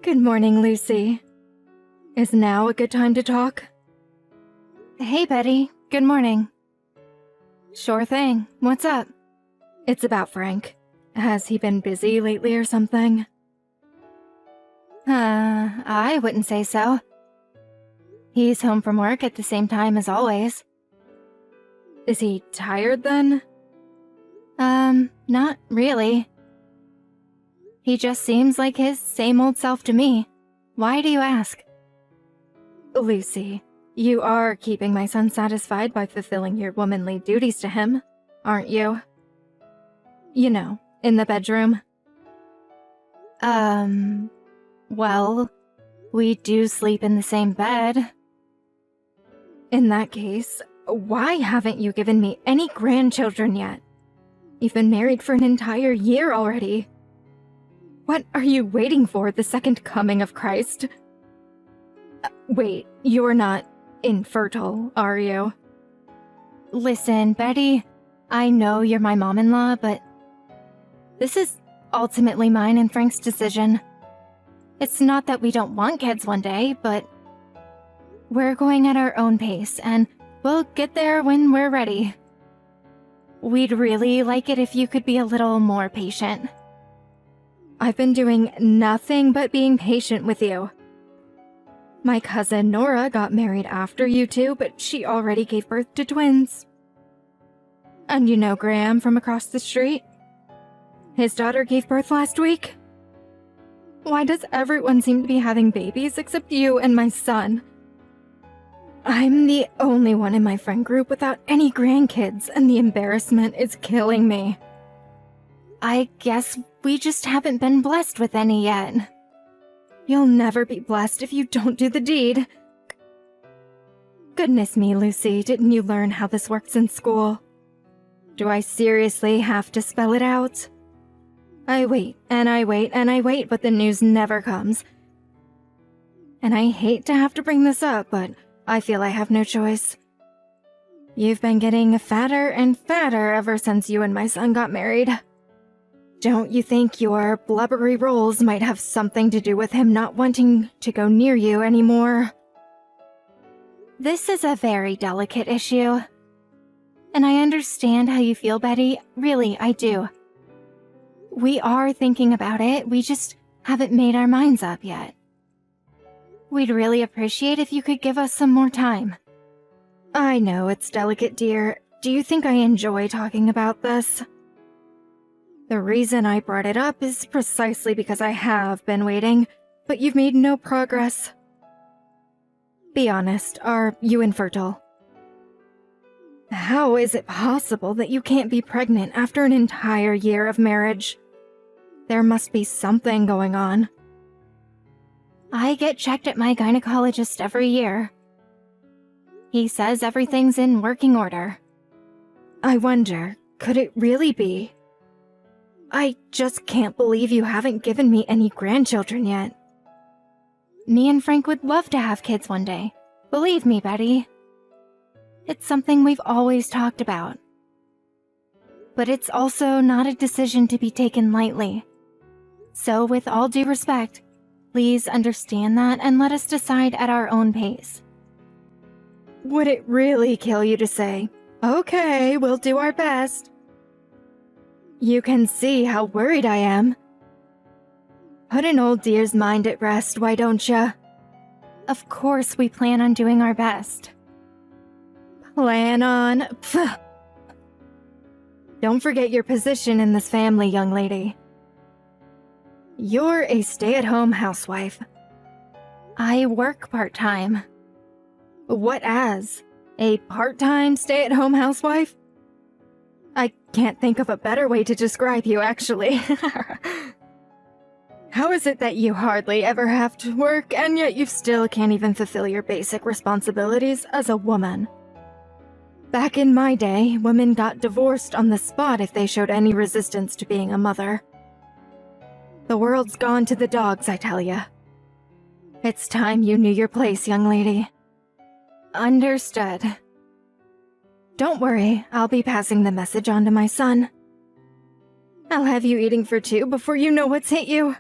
Good morning, Lucy. Is now a good time to talk? Hey, Betty. Good morning. Sure thing. What's up? It's about Frank. Has he been busy lately or something? I wouldn't say so. He's home from work at the same time as always. Is he tired then? Not really. He just seems like his same old self to me. Why do you ask? Lucy, you are keeping my son satisfied by fulfilling your womanly duties to him, aren't you? You know, in the bedroom. Well, we do sleep in the same bed. In that case, why haven't you given me any grandchildren yet? You've been married for an entire year already. What are you waiting for, the second coming of Christ? Wait, you're not infertile, are you? Listen, Betty, I know you're my mom-in-law, but this is ultimately mine and Frank's decision. It's not that we don't want kids one day, but we're going at our own pace, and we'll get there when we're ready. We'd really like it if you could be a little more patient. I've been doing nothing but being patient with you. My cousin Nora got married after you two, but she already gave birth to twins. And you know Graham from across the street? His daughter gave birth last week. Why does everyone seem to be having babies except you and my son? I'm the only one in my friend group without any grandkids, and the embarrassment is killing me. I guess we just haven't been blessed with any yet. You'll never be blessed if you don't do the deed. Goodness me, Lucy, didn't you learn how this works in school? Do I seriously have to spell it out? I wait, and I wait, and I wait, but the news never comes. And I hate to have to bring this up, but I feel I have no choice. You've been getting fatter and fatter ever since you and my son got married. Don't you think your blubbery rolls might have something to do with him not wanting to go near you anymore? This is a very delicate issue. And I understand how you feel, Betty. Really, I do. We are thinking about it, we just haven't made our minds up yet. We'd really appreciate if you could give us some more time. I know it's delicate, dear. Do you think I enjoy talking about this? The reason I brought it up is precisely because I have been waiting, but you've made no progress. Be honest, are you infertile? How is it possible that you can't be pregnant after an entire year of marriage? There must be something going on. I get checked at my gynecologist every year. He says everything's in working order. I wonder, could it really be? I just can't believe you haven't given me any grandchildren yet. Me and Frank would love to have kids one day. Believe me, Betty. It's something we've always talked about. But it's also not a decision to be taken lightly. So with all due respect, please understand that and let us decide at our own pace. Would it really kill you to say, "Okay, we'll do our best"? You can see how worried I am. Put an old dear's mind at rest, why don't ya? Of course we plan on doing our best. Plan on? Pfft. Don't forget your position in this family, young lady. You're a stay-at-home housewife. I work part-time. What as? A part-time stay-at-home housewife? I can't think of a better way to describe you, actually. How is it that you hardly ever have to work, and yet you still can't even fulfill your basic responsibilities as a woman? Back in my day, women got divorced on the spot if they showed any resistance to being a mother. The world's gone to the dogs, I tell ya. It's time you knew your place, young lady. Understood. Don't worry, I'll be passing the message on to my son. I'll have you eating for two before you know what's hit you.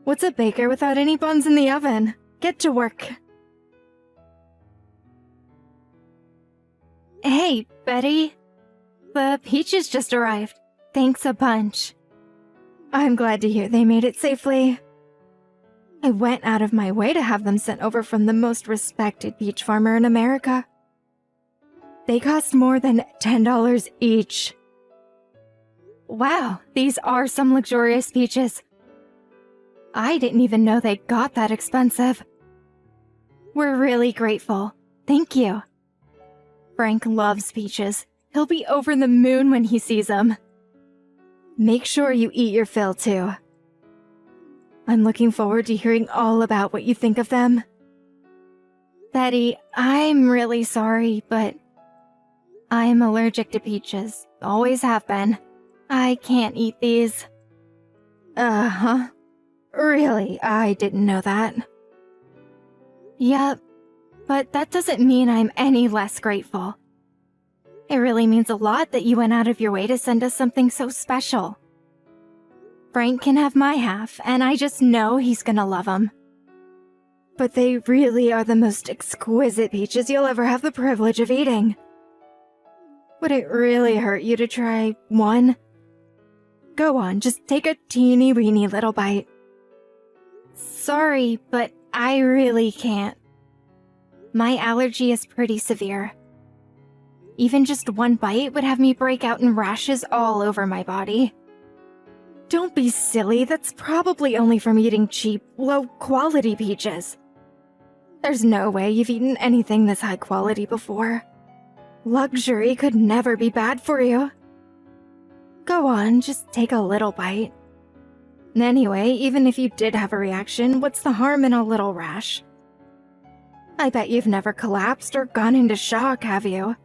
What's a baker without any buns in the oven? Get to work. Hey, Betty. The peaches just arrived. Thanks a bunch. I'm glad to hear they made it safely. I went out of my way to have them sent over from the most respected peach farmer in America. They cost more than $10 each. Wow, these are some luxurious peaches. I didn't even know they got that expensive. We're really grateful. Thank you. Frank loves peaches. He'll be over the moon when he sees them. Make sure you eat your fill, too. I'm looking forward to hearing all about what you think of them. Betty, I'm really sorry, but I'm allergic to peaches. Always have been. I can't eat these. Uh-huh. Really? I didn't know that. Yep, but that doesn't mean I'm any less grateful. It really means a lot that you went out of your way to send us something so special. Frank can have my half, and I just know he's gonna love them. But they really are the most exquisite peaches you'll ever have the privilege of eating. Would it really hurt you to try one? Go on, just take a teeny-weeny little bite. Sorry, but I really can't. My allergy is pretty severe. Even just one bite would have me break out in rashes all over my body. Don't be silly, that's probably only from eating cheap, low-quality peaches. There's no way you've eaten anything this high quality before. Luxury could never be bad for you. Go on, just take a little bite. Anyway, even if you did have a reaction, what's the harm in a little rash? I bet you've never collapsed or gone into shock, have you?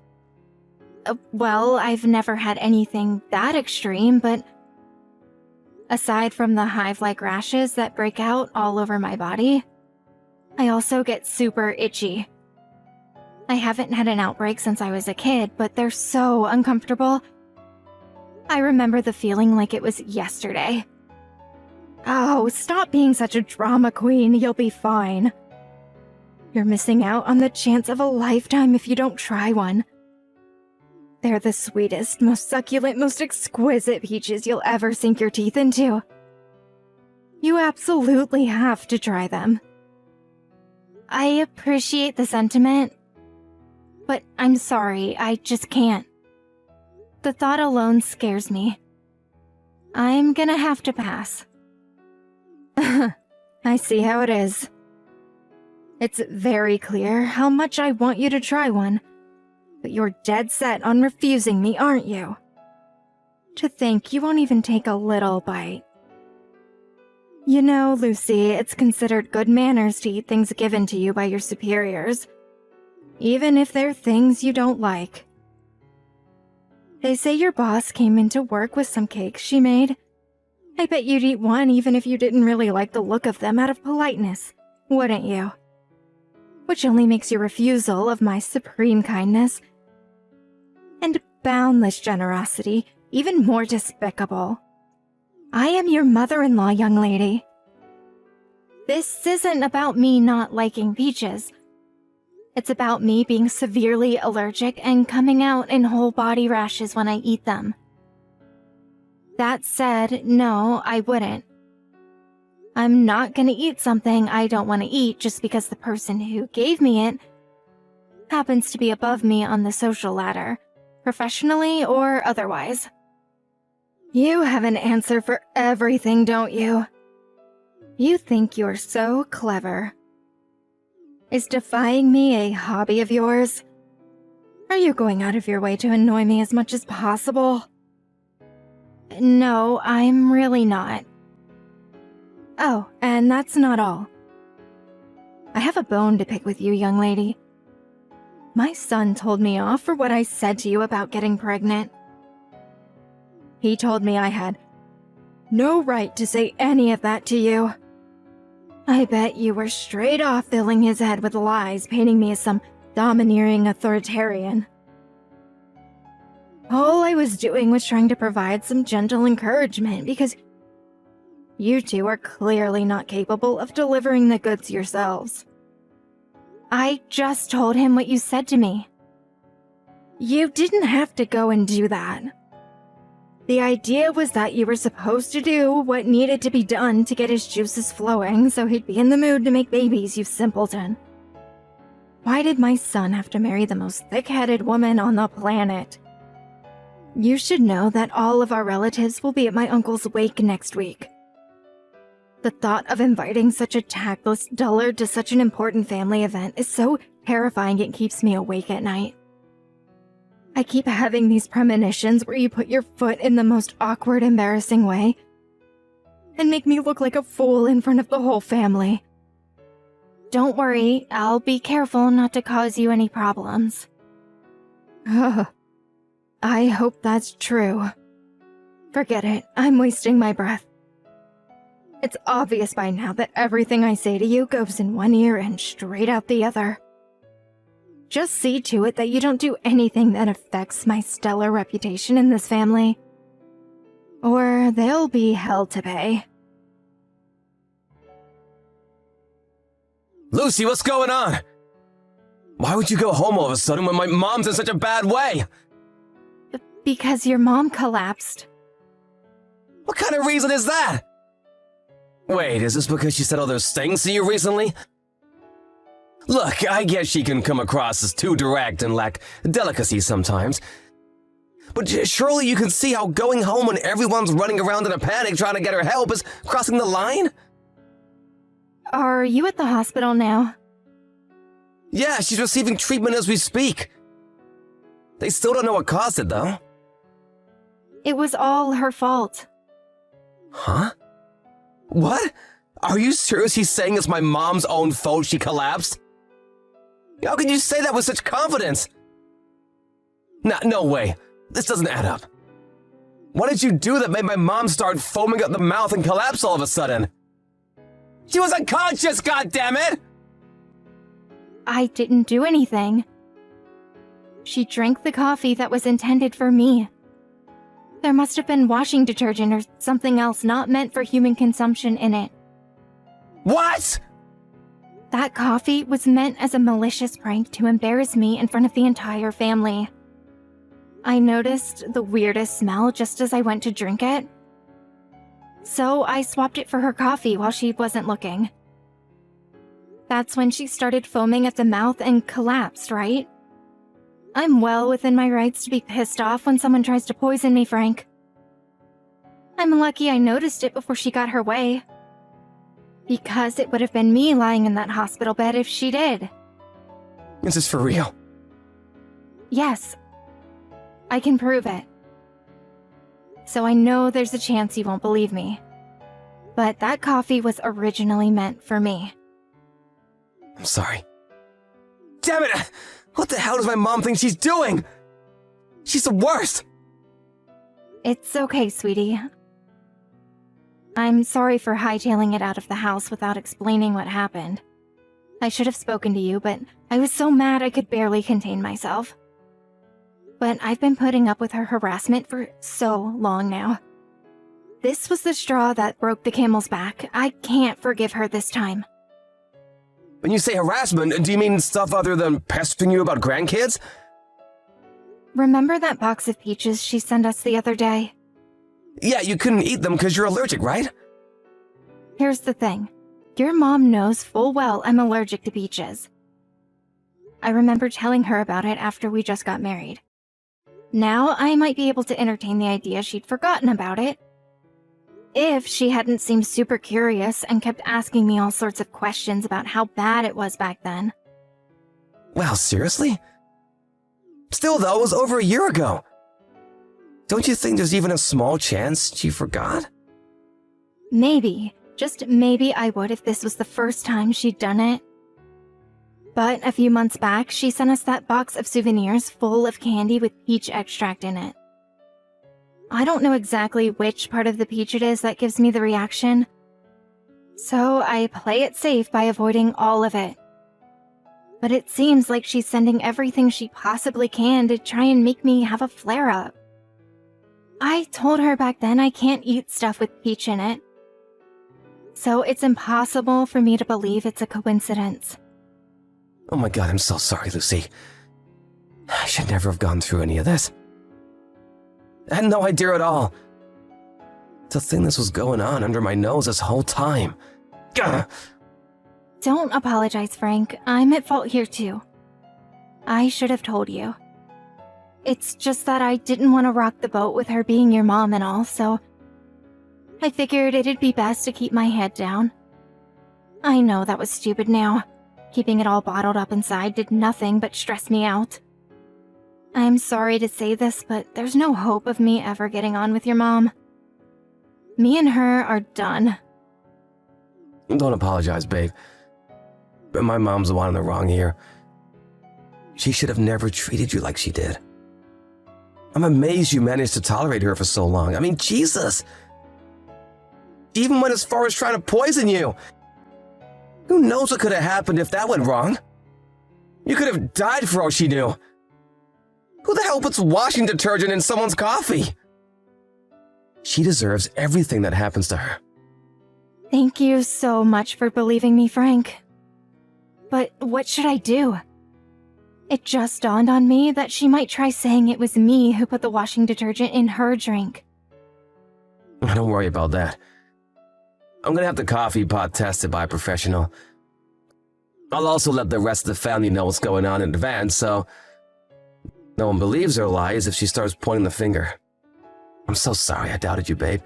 Well, I've never had anything that extreme, but aside from the hive-like rashes that break out all over my body, I also get super itchy. I haven't had an outbreak since I was a kid, but they're so uncomfortable. I remember the feeling like it was yesterday. Oh, stop being such a drama queen, you'll be fine. You're missing out on the chance of a lifetime if you don't try one. They're the sweetest, most succulent, most exquisite peaches you'll ever sink your teeth into. You absolutely have to try them. I appreciate the sentiment, but I'm sorry, I just can't. The thought alone scares me. I'm gonna have to pass. I see how it is. It's very clear how much I want you to try one. But you're dead set on refusing me, aren't you? To think you won't even take a little bite. You know, Lucy, it's considered good manners to eat things given to you by your superiors, even if they're things you don't like. They say your boss came into work with some cakes she made. I bet you'd eat one even if you didn't really like the look of them out of politeness, wouldn't you? Which only makes your refusal of my supreme kindness and boundless generosity even more despicable. I am your mother-in-law, young lady. This isn't about me not liking peaches. It's about me being severely allergic and coming out in whole body rashes when I eat them. That said, no, I wouldn't. I'm not gonna eat something I don't want to eat just because the person who gave me it happens to be above me on the social ladder, professionally or otherwise. You have an answer for everything, don't you? You think you're so clever. Is defying me a hobby of yours? Are you going out of your way to annoy me as much as possible? No, I'm really not. Oh, and that's not all. I have a bone to pick with you, young lady. My son told me off for what I said to you about getting pregnant. He told me I had no right to say any of that to you. I bet you were straight off filling his head with lies, painting me as some domineering authoritarian. All I was doing was trying to provide some gentle encouragement because You two are clearly not capable of delivering the goods yourselves. I just told him what you said to me. You didn't have to go and do that. The idea was that you were supposed to do what needed to be done to get his juices flowing so he'd be in the mood to make babies, you simpleton. Why did my son have to marry the most thick-headed woman on the planet? You should know that all of our relatives will be at my uncle's wake next week. The thought of inviting such a tactless dullard to such an important family event is so terrifying it keeps me awake at night. I keep having these premonitions where you put your foot in the most awkward, embarrassing way and make me look like a fool in front of the whole family. Don't worry, I'll be careful not to cause you any problems. I hope that's true. Forget it, I'm wasting my breath. It's obvious by now that everything I say to you goes in one ear and straight out the other. Just see to it that you don't do anything that affects my stellar reputation in this family. Or they'll be hell to pay. Lucy, what's going on? Why would you go home all of a sudden when my mom's in such a bad way? Because your mom collapsed. What kind of reason is that? Wait, is this because she said all those things to you recently? Look, I guess she can come across as too direct and lack delicacy sometimes. But surely you can see how going home when everyone's running around in a panic trying to get her help is crossing the line? Are you at the hospital now? Yeah, she's receiving treatment as we speak. They still don't know what caused it, though. It was all her fault. Huh? What? Are you seriously saying it's my mom's own fault she collapsed? How can you say that with such confidence? No way. This doesn't add up. What did you do that made my mom start foaming at the mouth and collapse all of a sudden? She was unconscious, goddammit! I didn't do anything. She drank the coffee that was intended for me. There must have been washing detergent or something else not meant for human consumption in it. What? That coffee was meant as a malicious prank to embarrass me in front of the entire family. I noticed the weirdest smell just as I went to drink it. So I swapped it for her coffee while she wasn't looking. That's when she started foaming at the mouth and collapsed, right? I'm well within my rights to be pissed off when someone tries to poison me, Frank. I'm lucky I noticed it before she got her way. Because it would have been me lying in that hospital bed if she did. Is this for real? Yes. I can prove it. So I know there's a chance you won't believe me. But that coffee was originally meant for me. I'm sorry. Damn it! What the hell does my mom think she's doing? She's the worst! It's okay, sweetie. I'm sorry for hightailing it out of the house without explaining what happened. I should have spoken to you, but I was so mad I could barely contain myself. But I've been putting up with her harassment for so long now. This was the straw that broke the camel's back. I can't forgive her this time. When you say harassment, do you mean stuff other than pestering you about grandkids? Remember that box of peaches she sent us the other day? Yeah, you couldn't eat them because you're allergic, right? Here's the thing. Your mom knows full well I'm allergic to peaches. I remember telling her about it after we just got married. Now I might be able to entertain the idea she'd forgotten about it. If she hadn't seemed super curious and kept asking me all sorts of questions about how bad it was back then. Well, seriously? Still, though, it was over a year ago. Don't you think there's even a small chance she forgot? Maybe. Just maybe I would if this was the first time she'd done it. But a few months back, she sent us that box of souvenirs full of candy with peach extract in it. I don't know exactly which part of the peach it is that gives me the reaction, so I play it safe by avoiding all of it. But it seems like she's sending everything she possibly can to try and make me have a flare-up. I told her back then I can't eat stuff with peach in it. So it's impossible for me to believe it's a coincidence. Oh my god, I'm so sorry, Lucy. I should never have gone through any of this. I had no idea at all. To think this was going on under my nose this whole time. Gah! Don't apologize, Frank. I'm at fault here too. I should have told you. It's just that I didn't want to rock the boat with her being your mom and all, so I figured it'd be best to keep my head down. I know that was stupid now. Keeping it all bottled up inside did nothing but stress me out. I'm sorry to say this, but there's no hope of me ever getting on with your mom. Me and her are done. Don't apologize, babe. But my mom's the one in the wrong here. She should have never treated you like she did. I'm amazed you managed to tolerate her for so long. I mean, Jesus! She even went as far as trying to poison you. Who knows what could have happened if that went wrong? You could have died for all she knew. Who the hell puts washing detergent in someone's coffee? She deserves everything that happens to her. Thank you so much for believing me, Frank. But what should I do? It just dawned on me that she might try saying it was me who put the washing detergent in her drink. Don't worry about that. I'm gonna have the coffee pot tested by a professional. I'll also let the rest of the family know what's going on in advance, so no one believes her lies if she starts pointing the finger. I'm so sorry I doubted you, babe,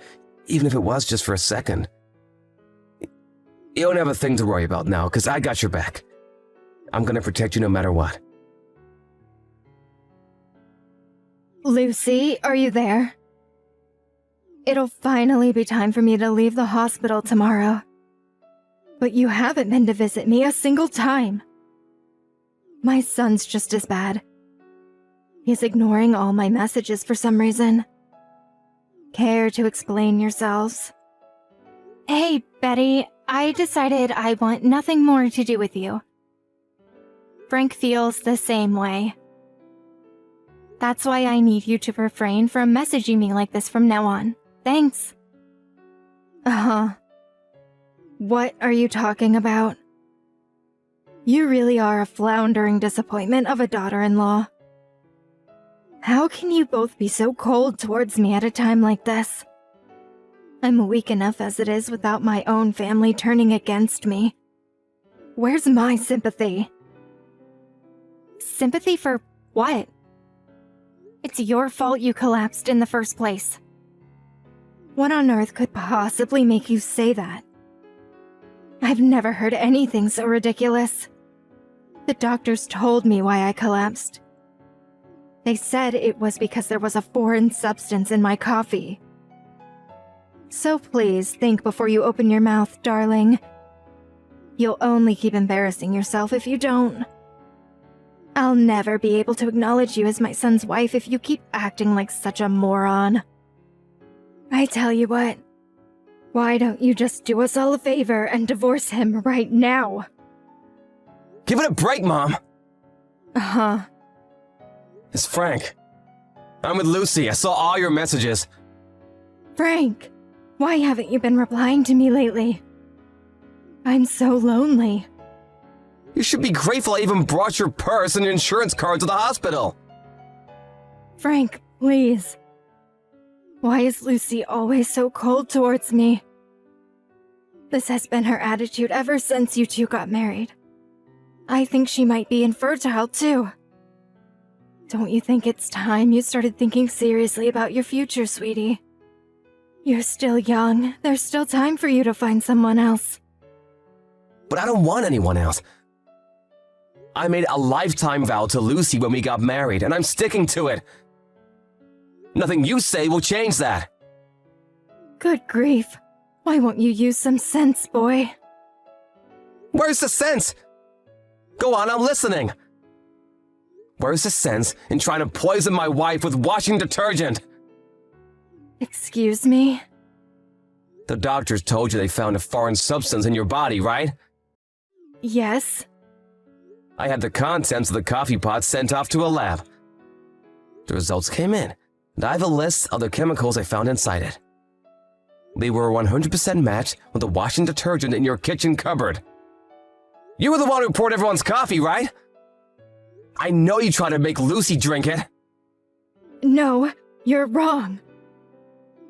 even if it was just for a second. You don't have a thing to worry about now, because I got your back. I'm gonna protect you no matter what. Lucy, are you there? It'll finally be time for me to leave the hospital tomorrow. But you haven't been to visit me a single time. My son's just as bad. He's ignoring all my messages for some reason. Care to explain yourselves? Hey, Betty, I decided I want nothing more to do with you. Frank feels the same way. That's why I need you to refrain from messaging me like this from now on. Thanks. What are you talking about? You really are a floundering disappointment of a daughter-in-law. How can you both be so cold towards me at a time like this? I'm weak enough as it is without my own family turning against me. Where's my sympathy? Sympathy for what? It's your fault you collapsed in the first place. What on earth could possibly make you say that? I've never heard anything so ridiculous. The doctors told me why I collapsed. They said it was because there was a foreign substance in my coffee. So please think before you open your mouth, darling. You'll only keep embarrassing yourself if you don't. I'll never be able to acknowledge you as my son's wife if you keep acting like such a moron. I tell you what, why don't you just do us all a favor and divorce him right now? Give it a break, Mom! It's Frank. I'm with Lucy. I saw all your messages. Frank, why haven't you been replying to me lately? I'm so lonely. You should be grateful I even brought your purse and your insurance card to the hospital. Frank, please. Why is Lucy always so cold towards me? This has been her attitude ever since you two got married. I think she might be infertile too. Don't you think it's time you started thinking seriously about your future, sweetie? You're still young. There's still time for you to find someone else. But I don't want anyone else. I made a lifetime vow to Lucy when we got married, and I'm sticking to it. Nothing you say will change that. Good grief. Why won't you use some sense, boy? Where's the sense? Go on, I'm listening. Where's the sense in trying to poison my wife with washing detergent? Excuse me? The doctors told you they found a foreign substance in your body, right? Yes. I had the contents of the coffee pot sent off to a lab. The results came in, and I have a list of the chemicals I found inside it. They were 100% matched with the washing detergent in your kitchen cupboard. You were the one who poured everyone's coffee, right? I know you tried to make Lucy drink it. No, you're wrong.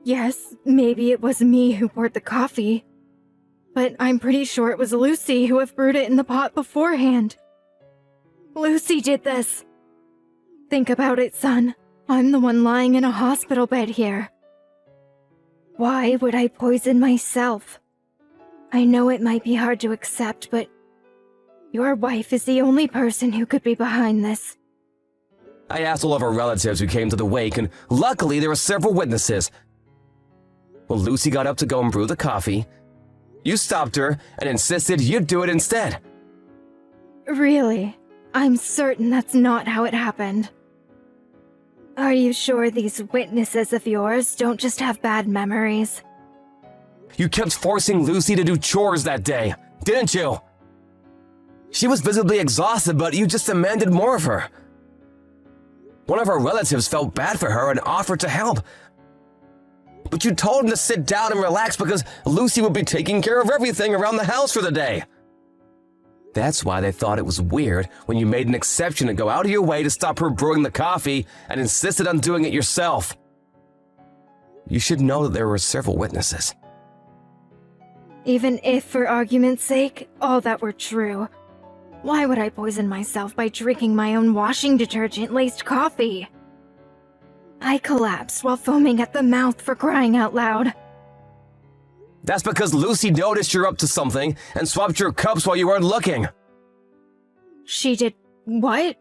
Yes, maybe it was me who poured the coffee, but I'm pretty sure it was Lucy who have brewed it in the pot beforehand. Lucy did this. Think about it, son. I'm the one lying in a hospital bed here. Why would I poison myself? I know it might be hard to accept, but your wife is the only person who could be behind this. I asked all of our relatives who came to the wake, and luckily there were several witnesses. Well, Lucy got up to go and brew the coffee. You stopped her and insisted you'd do it instead. Really? I'm certain that's not how it happened. Are you sure these witnesses of yours don't just have bad memories? You kept forcing Lucy to do chores that day, didn't you? She was visibly exhausted, but you just demanded more of her. One of our relatives felt bad for her and offered to help. But you told him to sit down and relax because Lucy would be taking care of everything around the house for the day. That's why they thought it was weird when you made an exception to go out of your way to stop her brewing the coffee and insisted on doing it yourself. You should know that there were several witnesses. Even if, for argument's sake, all that were true, why would I poison myself by drinking my own washing detergent-laced coffee? I collapsed while foaming at the mouth, for crying out loud. That's because Lucy noticed you're up to something and swapped your cups while you weren't looking. She did what?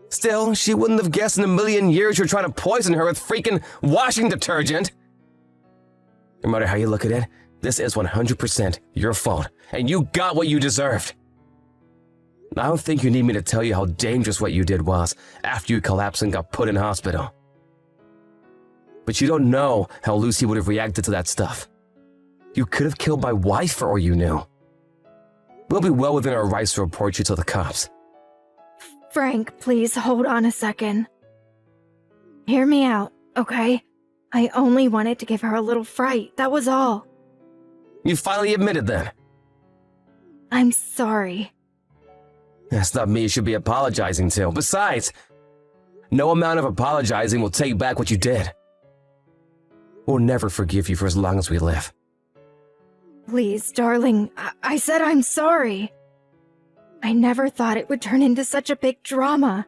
Still, she wouldn't have guessed in a million years you're trying to poison her with freaking washing detergent. No matter how you look at it, this is 100% your fault, and you got what you deserved. I don't think you need me to tell you how dangerous what you did was after you collapsed and got put in hospital. But you don't know how Lucy would have reacted to that stuff. You could have killed my wife for all you knew. We'll be well within our rights to report you to the cops. Frank, please hold on a second. Hear me out, okay? I only wanted to give her a little fright, that was all. You finally admitted then. I'm sorry. That's not me you should be apologizing to. Besides, no amount of apologizing will take back what you did. We'll never forgive you for as long as we live. Please, darling, I said I'm sorry. I never thought it would turn into such a big drama.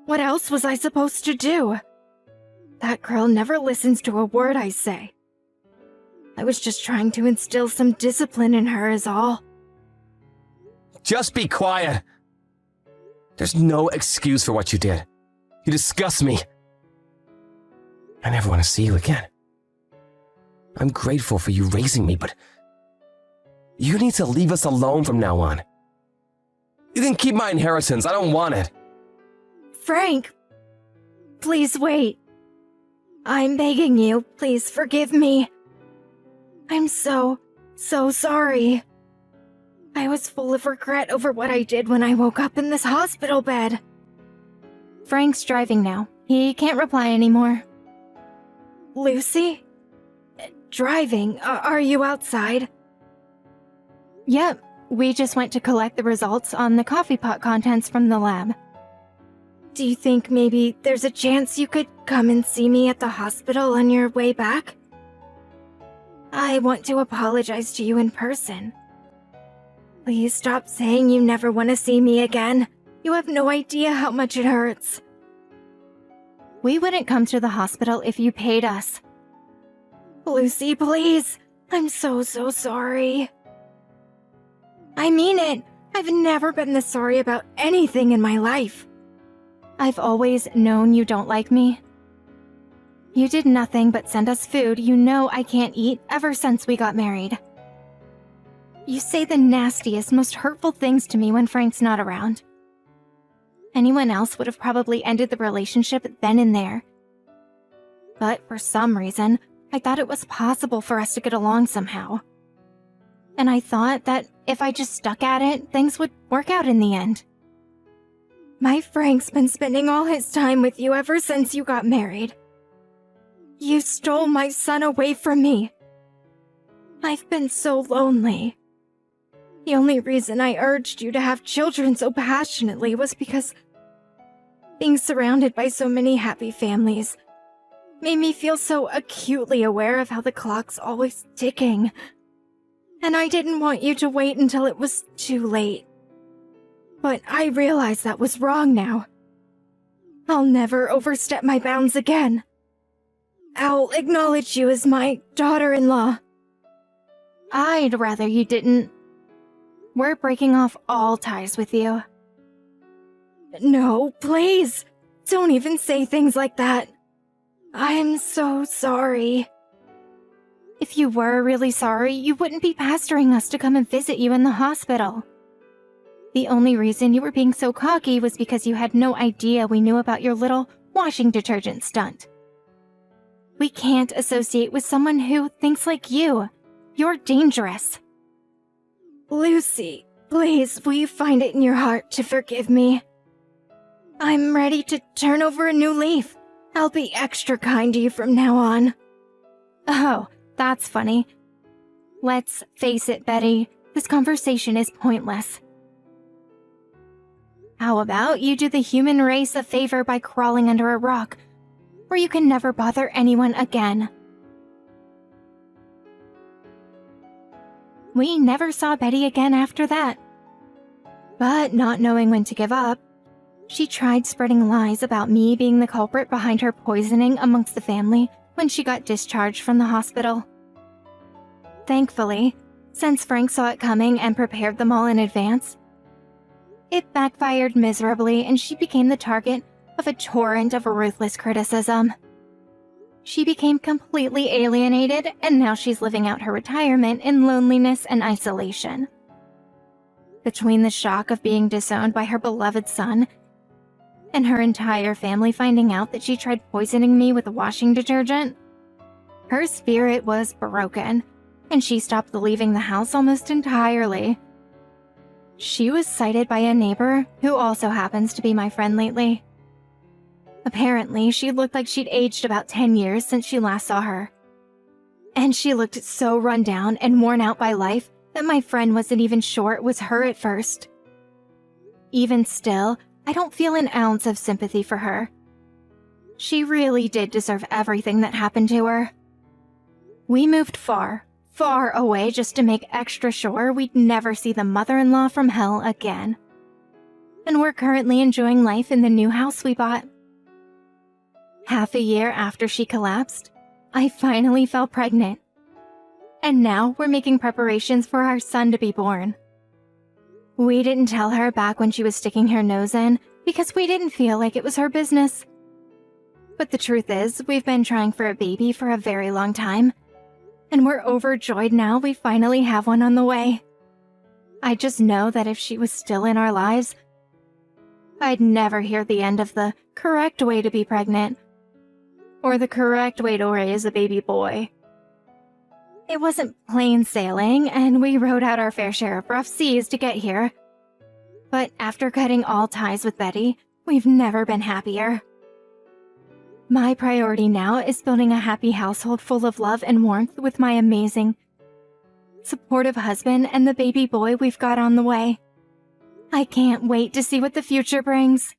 What else was I supposed to do? That girl never listens to a word I say. I was just trying to instill some discipline in her is all. Just be quiet. There's no excuse for what you did. You disgust me. I never want to see you again. I'm grateful for you raising me, but you need to leave us alone from now on. You can keep my inheritance. I don't want it. Frank, please wait. I'm begging you, please forgive me. I'm so sorry. I was full of regret over what I did when I woke up in this hospital bed. Frank's driving now. He can't reply anymore. Lucy? Driving? Are you outside? Yep, we just went to collect the results on the coffee pot contents from the lab. Do you think maybe there's a chance you could come and see me at the hospital on your way back? I want to apologize to you in person. Please stop saying you never want to see me again. You have no idea how much it hurts. We wouldn't come to the hospital if you paid us. Lucy, please. I'm so sorry. I mean it. I've never been this sorry about anything in my life. I've always known you don't like me. You did nothing but send us food you know I can't eat ever since we got married. You say the nastiest, most hurtful things to me when Frank's not around. Anyone else would have probably ended the relationship then and there. But for some reason, I thought it was possible for us to get along somehow. And I thought that if I just stuck at it, things would work out in the end. My Frank's been spending all his time with you ever since you got married. You stole my son away from me. I've been so lonely. The only reason I urged you to have children so passionately was because being surrounded by so many happy families made me feel so acutely aware of how the clock's always ticking. And I didn't want you to wait until it was too late. But I realize that was wrong now. I'll never overstep my bounds again. I'll acknowledge you as my daughter-in-law. I'd rather you didn't. We're breaking off all ties with you. No, please. Don't even say things like that. I'm so sorry. If you were really sorry, you wouldn't be pestering us to come and visit you in the hospital. The only reason you were being so cocky was because you had no idea we knew about your little washing detergent stunt. We can't associate with someone who thinks like you. You're dangerous. Lucy, please, will you find it in your heart to forgive me? I'm ready to turn over a new leaf. I'll be extra kind to you from now on. Oh, that's funny. Let's face it, Betty. This conversation is pointless. How about you do the human race a favor by crawling under a rock, where you can never bother anyone again? We never saw Betty again after that. But not knowing when to give up, she tried spreading lies about me being the culprit behind her poisoning amongst the family when she got discharged from the hospital. Thankfully, since Frank saw it coming and prepared them all in advance, it backfired miserably and she became the target of a torrent of ruthless criticism. She became completely alienated, and now she's living out her retirement in loneliness and isolation. Between the shock of being disowned by her beloved son and her entire family finding out that she tried poisoning me with washing detergent, her spirit was broken, and she stopped leaving the house almost entirely. She was sighted by a neighbor who also happens to be my friend lately. Apparently, she looked like she'd aged about 10 years since she last saw her. And she looked so run down and worn out by life that my friend wasn't even sure it was her at first. Even still, I don't feel an ounce of sympathy for her. She really did deserve everything that happened to her. We moved far, far away just to make extra sure we'd never see the mother-in-law from hell again. And we're currently enjoying life in the new house we bought. Half a year after she collapsed, I finally fell pregnant. And now we're making preparations for our son to be born. We didn't tell her back when she was sticking her nose in because we didn't feel like it was her business. But the truth is, we've been trying for a baby for a very long time, and we're overjoyed now we finally have one on the way. I just know that if she was still in our lives, I'd never hear the end of the correct way to be pregnant or the correct way to raise a baby boy. It wasn't plain sailing, and we rode out our fair share of rough seas to get here. But after cutting all ties with Betty, we've never been happier. My priority now is building a happy household full of love and warmth with my amazing, supportive husband and the baby boy we've got on the way. I can't wait to see what the future brings.